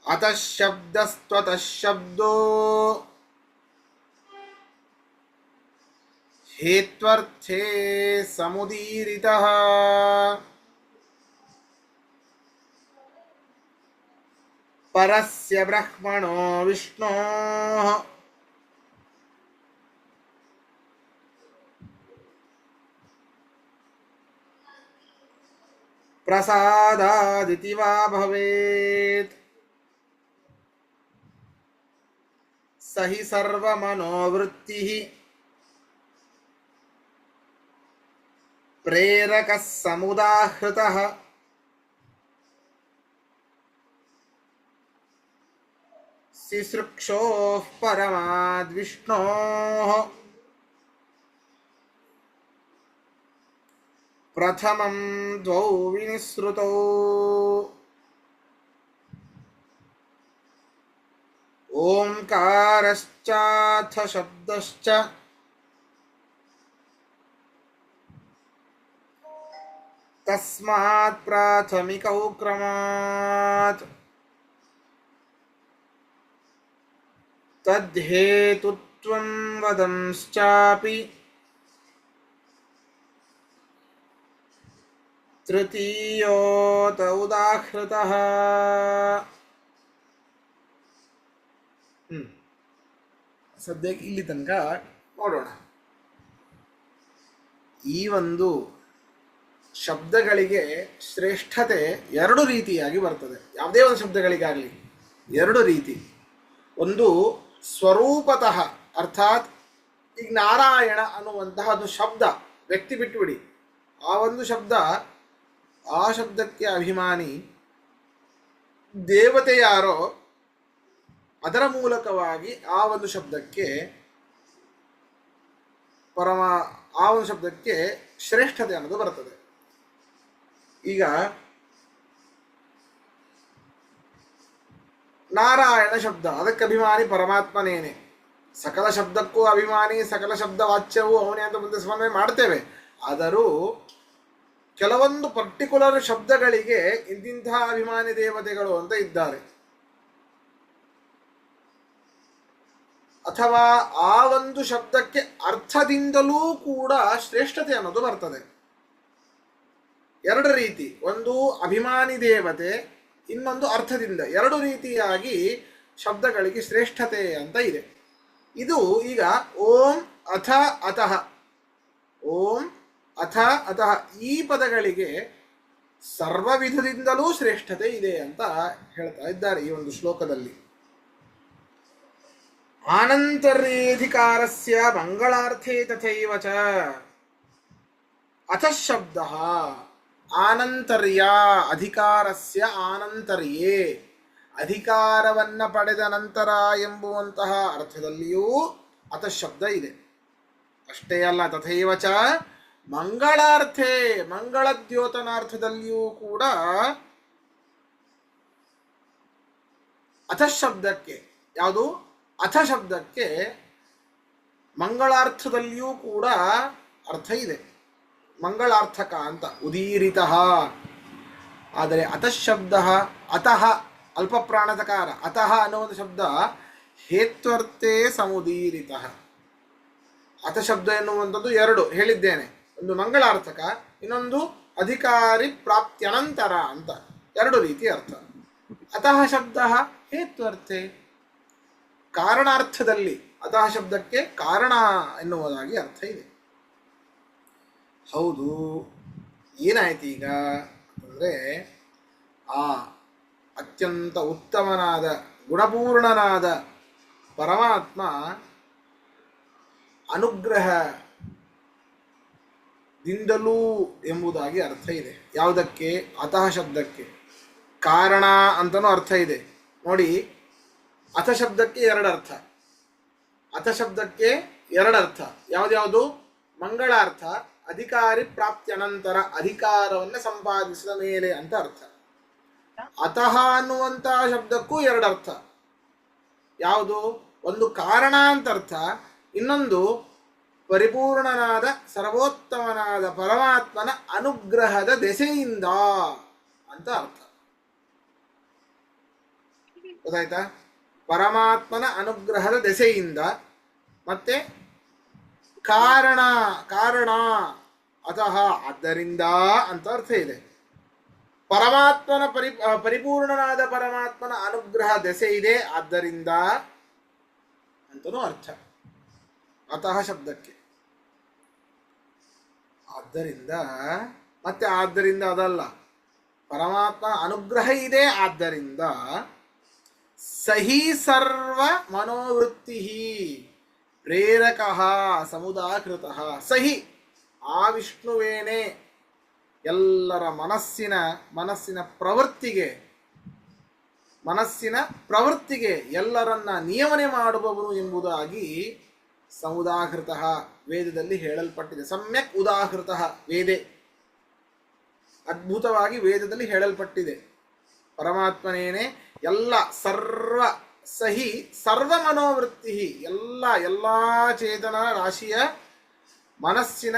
ಅತಃ ಶಬ್ದಸ್ತ್ವತಃ ಶಬ್ದೋ ಹೇತ್ವರ್ಥೇ ಸಮುದೀರಿತಃ. ಪರಸ್ಯ ಬ್ರಹ್ಮಣೋ ವಿಷ್ಣೋಃ ಪ್ರಸಾದಾದಿತಿ ವಾ ಭವೇತ್. ಸಹಿ ಸರ್ವಮನೋವೃತ್ತಿಃ ಪ್ರೇರಕಃ ಸಮುದಾಹೃತಃ. ಸಿಸೃಕ್ಷೋಃ ಪರಮಾದ್ವಿಷ್ಣೋಃ ಪ್ರಥಮಂ ದ್ವೌ ವಿನಿಸೃತೌ ಓಂಕಾರಶ್ಚಾಥ ಶಬ್ದಶ್ಚ ತಸ್ಮಾತ್ ಪ್ರಾಥಮಿಕೌ ಕ್ರಮಾತ್ ತದ್ಹೇತುತ್ವಂ ವದಂಶ್ಚಾಪಿ ತೃತೀಯೋತ ಉದಾಹೃತಃ. ಸದ್ಯಕ್ಕೆ ಇಲ್ಲಿ ತನಕ ನೋಡೋಣ. ಈ ಒಂದು ಶಬ್ದಗಳಿಗೆ ಶ್ರೇಷ್ಠತೆ ಎರಡು ರೀತಿಯಾಗಿ ಬರ್ತದೆ. ಯಾವುದೇ ಒಂದು ಶಬ್ದಗಳಿಗಾಗಲಿ ಎರಡು ರೀತಿ. ಒಂದು ಸ್ವರೂಪತಃ, ಅರ್ಥಾತ್ ಈಗ ನಾರಾಯಣ ಅನ್ನುವಂತಹ ಒಂದು ಶಬ್ದ, ವ್ಯಕ್ತಿ ಬಿಟ್ಟುಬಿಡಿ, ಆ ಒಂದು ಶಬ್ದ, ಆ ಶಬ್ದಕ್ಕೆ ಅಭಿಮಾನಿ ದೇವತೆ ಯಾರೋ ಅದರ ಮೂಲಕವಾಗಿ ಆ ಒಂದು ಶಬ್ದಕ್ಕೆ ಆ ಒಂದು ಶಬ್ದಕ್ಕೆ ಶ್ರೇಷ್ಠತೆ ಅನ್ನೋದು ಬರ್ತದೆ. ಈಗ ನಾರಾಯಣ ಶಬ್ದ, ಅದಕ್ಕೆ ಅಭಿಮಾನಿ ಪರಮಾತ್ಮನೇನೆ. ಸಕಲ ಶಬ್ದಕ್ಕೂ ಅಭಿಮಾನಿ, ಸಕಲ ಶಬ್ದ ವಾಚ್ಯವೂ ಅವನೇ ಅಂತ ಮುಂದೆ ಸ್ಮರಣೆ ಮಾಡ್ತೇವೆ. ಆದರೂ ಕೆಲವೊಂದು ಪರ್ಟಿಕ್ಯುಲರ್ ಶಬ್ದಗಳಿಗೆ ಇಂತಿಂತಹ ಅಭಿಮಾನಿ ದೇವತೆಗಳು ಅಂತ ಇದ್ದಾರೆ, ಅಥವಾ ಆ ಒಂದು ಶಬ್ದಕ್ಕೆ ಅರ್ಥದಿಂದಲೂ ಕೂಡ ಶ್ರೇಷ್ಠತೆ ಅನ್ನೋದು ಬರ್ತದೆ. ಎರಡು ರೀತಿ, ಒಂದು ಅಭಿಮಾನಿ ದೇವತೆ, ಇನ್ನೊಂದು ಅರ್ಥದಿಂದ. ಎರಡು ರೀತಿಯಾಗಿ ಶಬ್ದಗಳಿಗೆ ಶ್ರೇಷ್ಠತೆ ಅಂತ ಇದೆ. ಇದು ಈಗ ಓಂ ಅಥ ಅತಃ, ಓಂ ಅಥ ಅತಃ ಈ ಪದಗಳಿಗೆ ಸರ್ವ ವಿಧದಿಂದಲೂ ಶ್ರೇಷ್ಠತೆ ಇದೆ ಅಂತ ಹೇಳ್ತಾ ಇದ್ದಾರೆ ಈ ಒಂದು ಶ್ಲೋಕದಲ್ಲಿ. ಆನಂತರ್ಯೇಧಿಕಾರಸ್ಯ ಮಂಗಳಾರ್ಥೇ ತಥೈವ ಚ ಅತಃ ಶಬ್ದಃ ಆನಂತರ್ಯ, ಅಧಿಕಾರಸ್ಯ ಆನಂತರ್ಯೇ, ಅಧಿಕಾರವನ್ನ ಪಡೆದ ನಂತರ ಎಂಬುವಂತಹ ಅರ್ಥದಲ್ಲಿಯೂ ಅತಃ ಶಬ್ದ ಇದೆ. ಅಷ್ಟೇ ಅಲ್ಲ, ತಥೈವ ಚ ಮಂಗಳಾರ್ಥೇ, ಮಂಗಳದ್ಯೋತನಾರ್ಥದಲ್ಲಿಯೂ ಕೂಡ ಅಥ ಶಬ್ದಕ್ಕೆ, ಯಾವುದು ಅಥ ಶಬ್ದಕ್ಕೆ ಮಂಗಳಾರ್ಥದಲ್ಲಿಯೂ ಕೂಡ ಅರ್ಥ ಇದೆ, ಮಂಗಳಾರ್ಥಕ ಅಂತ, ಉದೀರಿತಃ. ಆದರೆ ಅತಃ ಶಬ್ದ, ಅತಃ ಅಲ್ಪ ಪ್ರಾಣತಕಾರ, ಅತಃ ಅನ್ನೋ ಒಂದು ಶಬ್ದ ಹೇತ್ವರ್ಥೇ ಸಮುದೀರಿತಃ. ಅಥ ಶಬ್ದ ಎನ್ನುವಂಥದ್ದು ಎರಡು ಹೇಳಿದ್ದೇನೆ, ಒಂದು ಮಂಗಳಾರ್ಥಕ, ಇನ್ನೊಂದು ಅಧಿಕಾರಿ ಪ್ರಾಪ್ತ್ಯನಂತರ ಅಂತ, ಎರಡು ರೀತಿ ಅರ್ಥ. ಅತಃ ಶಬ್ದ ಹೇತ್ವರ್ಥೆ, ಕಾರಣಾರ್ಥದಲ್ಲಿ ಅತಃ ಶಬ್ದಕ್ಕೆ ಕಾರಣ ಎನ್ನುವುದಾಗಿ ಅರ್ಥ ಇದೆ. ಹೌದು, ಏನಾಯ್ತು ಈಗ ಅಂದರೆ, ಆ ಅತ್ಯಂತ ಉತ್ತಮನಾದ ಗುಣಪೂರ್ಣನಾದ ಪರಮಾತ್ಮ ಅನುಗ್ರಹದಿಂದಲೂ ಎಂಬುದಾಗಿ ಅರ್ಥ ಇದೆ. ಯಾವುದಕ್ಕೆ? ಅತಃ ಶಬ್ದಕ್ಕೆ. ಕಾರಣ ಅಂತನೂ ಅರ್ಥ ಇದೆ ನೋಡಿ. ಅಥ ಶಬ್ದಕ್ಕೆ ಎರಡು ಅರ್ಥ, ಅಥ ಶಬ್ದಕ್ಕೆ ಎರಡು ಅರ್ಥ. ಯಾವುದ್ಯಾವುದು? ಮಂಗಳಾರ್ಥ, ಅಧಿಕಾರಿ ಪ್ರಾಪ್ತ್ಯನಂತರ, ಅಧಿಕಾರವನ್ನು ಸಂಪಾದಿಸಿದ ಮೇಲೆ ಅಂತ ಅರ್ಥ. ಅತಃ ಅನ್ನುವಂತಹ ಶಬ್ದಕ್ಕೂ ಎರಡು ಅರ್ಥ. ಯಾವುದು? ಒಂದು ಕಾರಣ ಅಂತ ಅರ್ಥ, ಇನ್ನೊಂದು ಪರಿಪೂರ್ಣನಾದ ಸರ್ವೋತ್ತಮನಾದ ಪರಮಾತ್ಮನ ಅನುಗ್ರಹದ ದೆಸೆಯಿಂದ ಅಂತ ಅರ್ಥ. ಗೊತ್ತಾಯ್ತಾ? ಪರಮಾತ್ಮನ ಅನುಗ್ರಹದ ದೆಸೆಯಿಂದ, ಮತ್ತೆ ಕಾರಣ, ಕಾರಣ ಅತಃ ಆದ್ದರಿಂದ ಅಂತ ಅರ್ಥ ಇದೆ. ಪರಮಾತ್ಮನ ಪರಿಪೂರ್ಣನಾದ ಪರಮಾತ್ಮನ ಅನುಗ್ರಹ ದೆಸೆ ಇದೆ, ಆದ್ದರಿಂದ ಅಂತನೂ ಅರ್ಥ ಅತಃ ಶಬ್ದಕ್ಕೆ. ಆದ್ದರಿಂದ ಮತ್ತೆ ಆದ್ದರಿಂದ ಅದಲ್ಲ, ಪರಮಾತ್ಮ ಅನುಗ್ರಹ ಇದೆ, ಆದ್ದರಿಂದ ಸಹಿ ಸರ್ವ ಮನೋವೃತ್ತಿ ಪ್ರೇರಕ ಸಮುದಾಕೃತ. ಸಹಿ ಆ ವಿಷ್ಣುವೇನೇ ಎಲ್ಲರ ಮನಸ್ಸಿನ ಪ್ರವೃತ್ತಿಗೆ ಎಲ್ಲರನ್ನ ನಿಯಮನೆ ಮಾಡುವವನು ಎಂಬುದಾಗಿ ಸಮುದಾಹೃತ ವೇದದಲ್ಲಿ ಹೇಳಲ್ಪಟ್ಟಿದೆ. ಸಮ್ಯಕ್ ಉದಾಹೃತ ವೇದೆ, ಅದ್ಭುತವಾಗಿ ವೇದದಲ್ಲಿ ಹೇಳಲ್ಪಟ್ಟಿದೆ. ಪರಮಾತ್ಮನೇನೆ ಎಲ್ಲ ಸರ್ವ ಸಹಿ ಸರ್ವ ಮನೋವೃತ್ತಿ, ಎಲ್ಲ ಚೇತನ ರಾಶಿಯ ಮನಸ್ಸಿನ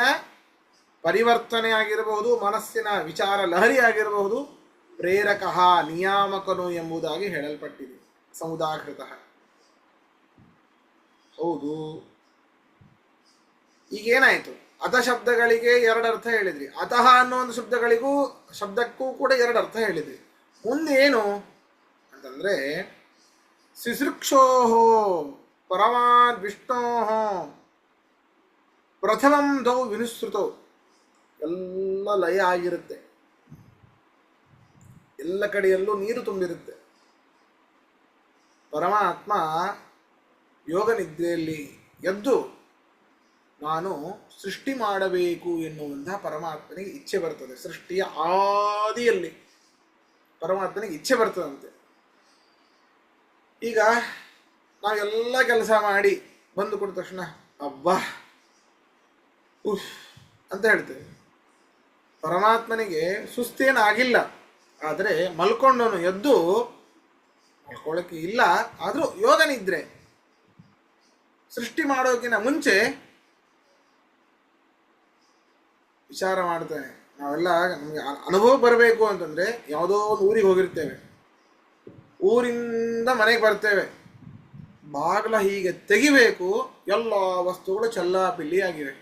ಪರಿವರ್ತನೆ ಆಗಿರಬಹುದು, ಮನಸ್ಸಿನ ವಿಚಾರ ಲಹರಿ ಆಗಿರಬಹುದು, ಪ್ರೇರಕ ನಿಯಾಮಕನು ಎಂಬುದಾಗಿ ಹೇಳಲ್ಪಟ್ಟಿದೆ. ಸಮುದಾಕೃತ. ಹೌದು. ಈಗೇನಾಯಿತು? ಅಥ ಶಬ್ದಗಳಿಗೆ ಎರಡು ಅರ್ಥ ಹೇಳಿದ್ರಿ, ಅತಃ ಅನ್ನೋ ಒಂದು ಶಬ್ದಕ್ಕೂ ಕೂಡ ಎರಡು ಅರ್ಥ ಹೇಳಿದ್ರಿ. ಮುಂದೆ ಏನು ಅಂತಂದ್ರೆ ಸಿಸೃಕ್ಷೋಹೋ ಪರಮಾದ್ ವಿಷ್ಣೋಃ ಪ್ರಥಮಂ ದೌ ವಿನುಸೃತೋ. ಎಲ್ಲ ಲಯ ಆಗಿರುತ್ತೆ, ಎಲ್ಲ ಕಡೆಯಲ್ಲೂ ನೀರು ತುಂಬಿರುತ್ತೆ. ಪರಮಾತ್ಮ ಯೋಗ ನಿದ್ರೆಯಲ್ಲಿ ಎದ್ದು ನಾನು ಸೃಷ್ಟಿ ಮಾಡಬೇಕು ಎನ್ನುವಂತಹ ಪರಮಾತ್ಮನಿಗೆ ಇಚ್ಛೆ ಬರ್ತದೆ. ಸೃಷ್ಟಿಯ ಆದಿಯಲ್ಲಿ ಪರಮಾತ್ಮನಿಗೆ ಇಚ್ಛೆ ಬರ್ತದಂತೆ. ಈಗ ನಾವೆಲ್ಲ ಕೆಲಸ ಮಾಡಿ ಬಂದು ಕೊಟ್ಟ ತಕ್ಷಣ ಅಬ್ಬಾ ಉಫ್ ಅಂತ ಹೇಳ್ತೇವೆ. ಪರಮಾತ್ಮನಿಗೆ ಸುಸ್ತೇನಾಗಿಲ್ಲ, ಆದರೆ ಮಲ್ಕೊಂಡವನು ಎದ್ದು ಮಲ್ಕೊಳ್ಳೋಕ್ಕೆ ಇಲ್ಲ, ಆದರೂ ಯೋಗ ನಿದ್ರೆ ಸೃಷ್ಟಿ ಮಾಡೋಕ್ಕಿಂತ ಮುಂಚೆ ವಿಚಾರ ಮಾಡ್ತಾನೆ. ನಾವೆಲ್ಲ ನಮಗೆ ಅನುಭವ ಬರಬೇಕು ಅಂತಂದ್ರೆ ಯಾವುದೋ ಒಂದು ಊರಿಗೆ ಹೋಗಿರ್ತೇವೆ, ಊರಿಂದ ಮನೆಗೆ ಬರ್ತೇವೆ, ಬಾಗಿಲ ಹೀಗೆ ತೆಗಿಬೇಕು, ಎಲ್ಲ ವಸ್ತುಗಳು ಚೆಲ್ಲಾಪಿಲ್ಲಿ ಆಗಿವೆ.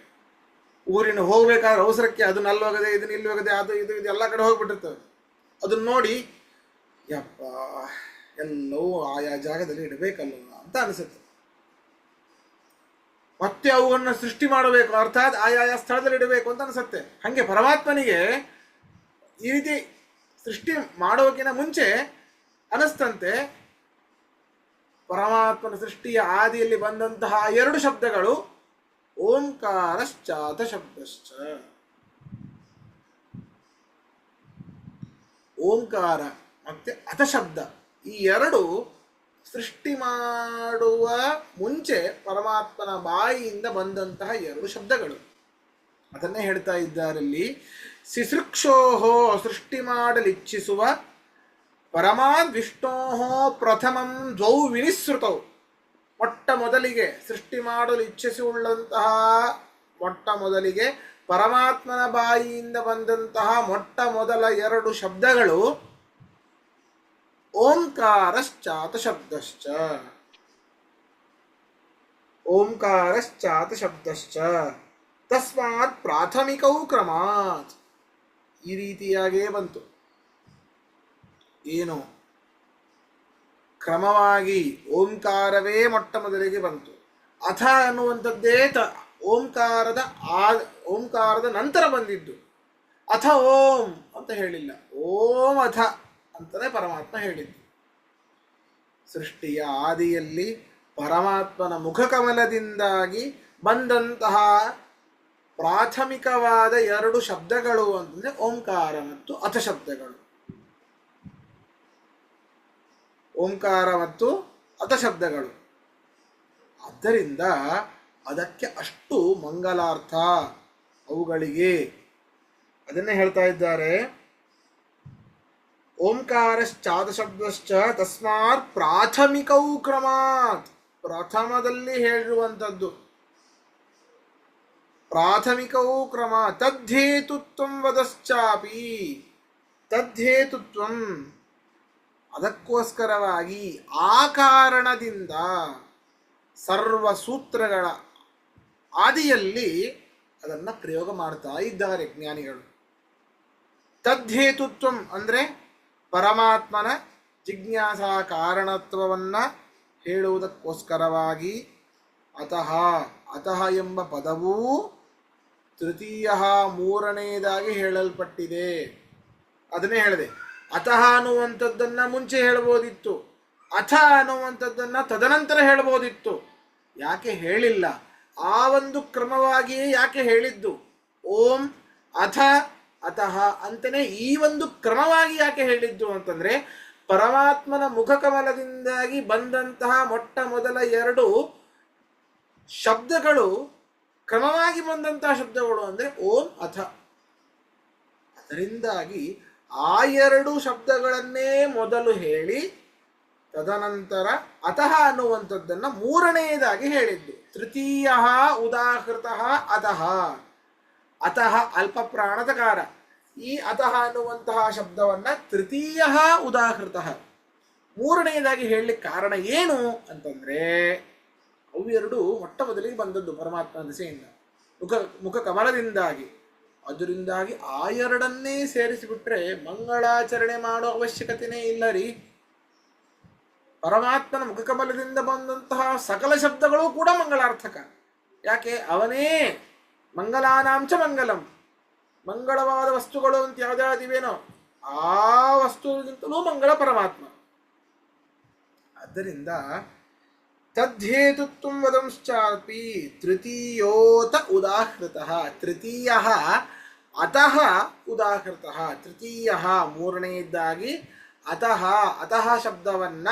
ಊರಿನ ಹೋಗ್ಬೇಕಾದ್ರೆ ಅವಸರಕ್ಕೆ ಅದನ್ನ ಅಲ್ಲಿ ಹೋಗದೆ ಇದನ್ನ ಇಲ್ಲಿ ಹೋಗದೆ ಅದು ಇದು ಎಲ್ಲ ಕಡೆ ಹೋಗ್ಬಿಟ್ಟಿರ್ತವೆ. ಅದನ್ನ ನೋಡಿ ಯಪ್ಪ ಎಲ್ಲವೂ ಆಯಾ ಜಾಗದಲ್ಲಿ ಇಡಬೇಕಲ್ಲ ಅಂತ ಅನಿಸುತ್ತೆ. ಮತ್ತೆ ಅವುಗಳನ್ನ ಸೃಷ್ಟಿ ಮಾಡಬೇಕು, ಅರ್ಥಾತ್ ಆಯಾಯ ಸ್ಥಳದಲ್ಲಿ ಇಡಬೇಕು ಅಂತ ಅನಿಸುತ್ತೆ. ಹಾಗೆ ಪರಮಾತ್ಮನಿಗೆ ಈ ರೀತಿ ಸೃಷ್ಟಿ ಮಾಡೋಕಿನ ಮುಂಚೆ ಅನಿಸ್ತಂತೆ. ಪರಮಾತ್ಮನ ಸೃಷ್ಟಿಯ ಆದಿಯಲ್ಲಿ ಬಂದಂತಹ ಎರಡು ಶಬ್ದಗಳು ಓಂಕಾರಶ್ಚಾತ ಶಬ್ದಶ್ಚ. ಓಂಕಾರ ಮತ್ತೆ ಅಥ ಶಬ್ದ, ಈ ಎರಡು ಸೃಷ್ಟಿ ಮಾಡುವ ಮುಂಚೆ ಪರಮಾತ್ಮನ ಬಾಯಿಯಿಂದ ಬಂದಂತಹ ಎರಡು ಶಬ್ದಗಳು. ಅದನ್ನೇ ಹೇಳ್ತಾ ಇದ್ದಾರಲ್ಲಿ. ಸಿಸೃಕ್ಷೋಹೋ ಸೃಷ್ಟಿ ಮಾಡಲಿಚ್ಛಿಸುವ ಪರಮಾದ್ ವಿಷ್ಣೋಹೋ ಪ್ರಥಮಂ ದ್ವೌ ವಿನಿಸೃತೌ. ಮೊಟ್ಟ ಮೊದಲಿಗೆ ಸೃಷ್ಟಿ ಮಾಡಲು ಇಚ್ಛಿಸಿಕೊಳ್ಳಂತಹ ಮೊಟ್ಟ ಮೊದಲಿಗೆ ಪರಮಾತ್ಮನ ಬಾಯಿಯಿಂದ ಬಂದಂತಹ ಮೊಟ್ಟ ಮೊದಲ ಎರಡು ಶಬ್ದಗಳು ಓಂಕಾರಶ್ಚಾತ ಶಬ್ದಶ್ಚ. ಓಂಕಾರಶ್ಚಾತ ಶಬ್ದಶ್ಚ ತಸ್ಮಾತ್ ಪ್ರಾಥಮಿಕೌ ಕ್ರಮಾತ್. ಈ ರೀತಿಯಾಗೇ ಬಂತು. ಏನು ಕ್ರಮವಾಗಿ ಓಂಕಾರವೇ ಮೊಟ್ಟ ಮೊದಲಿಗೆ ಬಂತು. ಅಥ ಅನ್ನುವಂಥದ್ದೇ ಓಂಕಾರದ ನಂತರ ಬಂದಿದ್ದು. ಅಥ ಓಂ ಅಂತ ಹೇಳಿಲ್ಲ, ಓಂ ಅಥ ಅಂತಲೇ ಪರಮಾತ್ಮ ಹೇಳಿದ್ದು. ಸೃಷ್ಟಿಯ ಆದಿಯಲ್ಲಿ ಪರಮಾತ್ಮನ ಮುಖಕಮಲದಿಂದಾಗಿ ಬಂದಂತಹ ಪ್ರಾಥಮಿಕವಾದ ಎರಡು ಶಬ್ದಗಳು ಅಂತಂದ್ರೆ ಓಂಕಾರ ಮತ್ತು ಅಥ ಶಬ್ದಗಳು. ಓಂಕಾರ ಮತ್ತು ಅಥ ಶಬ್ದಗಳು. ಆದ್ದರಿಂದ ಅದಕ್ಕೆ ಅಷ್ಟು ಮಂಗಲಾರ್ಥ ಅವುಗಳಿಗೆ. ಅದನ್ನೇ ಹೇಳ್ತಾ ಇದ್ದಾರೆ. ಓಂಕಾರಶ್ಚಾತ ಶಬ್ದಶ್ಚ ತಸ್ಮಾತ್ ಪ್ರಾಥಮಿಕೌ ಕ್ರಮಾತ್. ಪ್ರಥಮದಲ್ಲಿ ಹೇಳಿರುವಂಥದ್ದು ಪ್ರಾಥಮಿಕೌ ಕ್ರಮ. ತದ್ಧೇತುತ್ವಂ ವದಶ್ಚಾಪಿ. ತದ್ಧೇತುತ್ವಂ ಅದಕ್ಕೋಸ್ಕರವಾಗಿ ಆ ಕಾರಣದಿಂದ ಸರ್ವ ಸೂತ್ರಗಳ ಆದಿಯಲ್ಲಿ ಅದನ್ನು ಪ್ರಯೋಗ ಮಾಡ್ತಾ ಇದ್ದಾರೆ ಜ್ಞಾನಿಗಳು. ತದ್ಧೇತುತ್ವಂ ಅಂದರೆ ಪರಮಾತ್ಮನ ಜಿಜ್ಞಾಸಾ ಕಾರಣತ್ವವನ್ನು ಹೇಳುವುದಕ್ಕೋಸ್ಕರವಾಗಿ ಅತಃ ಅತಃ ಎಂಬ ಪದವೂ ತೃತೀಯ ಮೂರನೆಯದಾಗಿ ಹೇಳಲ್ಪಟ್ಟಿದೆ. ಅದನ್ನೇ ಹೇಳಿದೆ. ಅತಃ ಅನ್ನುವಂಥದ್ದನ್ನು ಮುಂಚೆ ಹೇಳ್ಬೋದಿತ್ತು, ಅಥ ಅನ್ನುವಂಥದ್ದನ್ನು ತದನಂತರ ಹೇಳ್ಬೋದಿತ್ತು. ಯಾಕೆ ಹೇಳಿಲ್ಲ? ಆ ಒಂದು ಕ್ರಮವಾಗಿಯೇ ಯಾಕೆ ಹೇಳಿದ್ದು? ಓಂ ಅಥ ಅತಃ ಅಂತಲೇ ಈ ಒಂದು ಕ್ರಮವಾಗಿ ಯಾಕೆ ಹೇಳಿದ್ದು ಅಂತಂದರೆ ಪರಮಾತ್ಮನ ಮುಖಕಮಲದಿಂದಾಗಿ ಬಂದಂತಹ ಮೊಟ್ಟ ಮೊದಲ ಎರಡು ಶಬ್ದಗಳು ಕ್ರಮವಾಗಿ ಬಂದಂತಹ ಶಬ್ದಗಳು ಅಂದರೆ ಓಂ ಅಥ. ಅದರಿಂದಾಗಿ ಆ ಎರಡು ಶಬ್ದಗಳನ್ನೇ ಮೊದಲು ಹೇಳಿ ತದನಂತರ ಅತಃ ಅನ್ನುವಂಥದ್ದನ್ನು ಮೂರನೆಯದಾಗಿ ಹೇಳಿದ್ದು. ತೃತೀಯ ಉದಾಹೃತ ಅತಃ. ಅತಃ ಅಲ್ಪ ಪ್ರಾಣದಕಾರ. ಈ ಅತಃ ಅನ್ನುವಂತಹ ಶಬ್ದವನ್ನ ತೃತೀಯ ಉದಾಹೃತ ಮೂರನೆಯದಾಗಿ ಹೇಳಲಿಕ್ಕೆ ಕಾರಣ ಏನು ಅಂತಂದ್ರೆ ಅವೆರಡು ಮೊಟ್ಟ ಮೊದಲಿಗೆ ಬಂದದ್ದು ಪರಮಾತ್ಮನ ದಿಸೆಯಿಂದ, ಮುಖ ಕಮಲದಿಂದಾಗಿ. ಅದರಿಂದಾಗಿ ಆ ಎರಡನ್ನೇ ಸೇರಿಸಿಬಿಟ್ರೆ ಮಂಗಳಾಚರಣೆ ಮಾಡೋ ಅವಶ್ಯಕತೆನೇ ಇಲ್ಲ ರೀ. ಪರಮಾತ್ಮನ ಮುಖಕಮಲದಿಂದ ಬಂದಂತಹ ಸಕಲ ಶಬ್ದಗಳು ಕೂಡ ಮಂಗಳಾರ್ಥಕ. ಯಾಕೆ? ಅವನೇ ಮಂಗಲಾನಾಂಚ ಮಂಗಲಂ. ಮಂಗಳವಾದ ವಸ್ತುಗಳು ಅಂತ ಯಾವ್ದಾದಿವೇನೋ ಆ ವಸ್ತುವಿಗಿಂತಲೂ ಮಂಗಳ ಪರಮಾತ್ಮ. ಆದ್ದರಿಂದ ತದ್ಹೇತುತ್ವ ವದಂಶ್ಚಾಪಿ ತೃತೀಯೋತ ಉದಾಹೃತಃ. ತೃತೀಯ ಅತಃ ಉದಾಹೃತಃ. ತೃತೀಯ ಮೂರನೆಯದ್ದಾಗಿ ಅತಃ ಅತಃ ಶಬ್ದವನ್ನ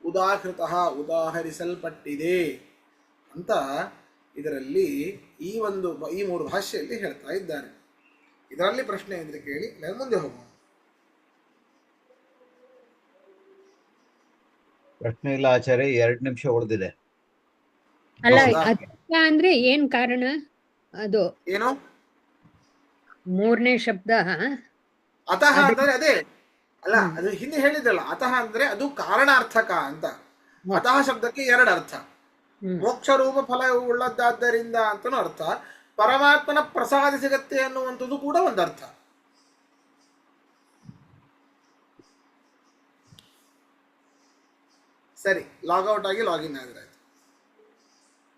ಉದಾಹೃತಃ ಉದಾಹರಿಸಲ್ಪಟ್ಟಿದೆ ಅಂತ ಇದರಲ್ಲಿ ಈ ಮೂರು ಭಾಷೆಯಲ್ಲಿ ಹೇಳ್ತಾ ಇದ್ದಾರೆ. ಇದರಲ್ಲಿ ಪ್ರಶ್ನೆ ಇದ್ರೆ ಕೇಳಿ, ಮುಂದೆ ಹೋಗೋಣ. ಪ್ರಶ್ನೆ ಇಲ್ಲ ಆಚಾರ್ಯ, 2 ನಿಮಿಷ ಉಳಿದಿದೆ. ಅಲ್ಲ, ಹೌದಾ? ಅದಕ್ಕೆ ಅಂದ್ರೆ ಏನ್ ಕಾರಣ? ಅದು ಏನು ಮೂರನೇ ಶಬ್ದ ಅತಃ ಅಂತಂದ್ರೆ ಅದೇ ಅಲ್ಲ, ಅದು ಹಿಂದೆ ಹೇಳಿದ್ರಲ್ಲ, ಅತಃ ಅಂದ್ರೆ ಅದು ಕಾರಣಾರ್ಥಕ ಅಂತ. ಅತಃ ಶಬ್ದಕ್ಕೆ 2 ಅರ್ಥ. ಮೋಕ್ಷ ರೂಪ ಫಲ ಉಳ್ಳದ್ದಾದ್ದರಿಂದ ಅಂತನೂ ಅರ್ಥ, ಪರಮಾತ್ಮನ ಪ್ರಸಾದ ಸಿಗತ್ತೆ ಅನ್ನುವಂಥದ್ದು ಕೂಡ ಒಂದು ಅರ್ಥ. ಸರಿ, ಲಾಗೌಟ್ ಆಗಿ ಲಾಗಿನ್ ಆಗಿದ್ರೆ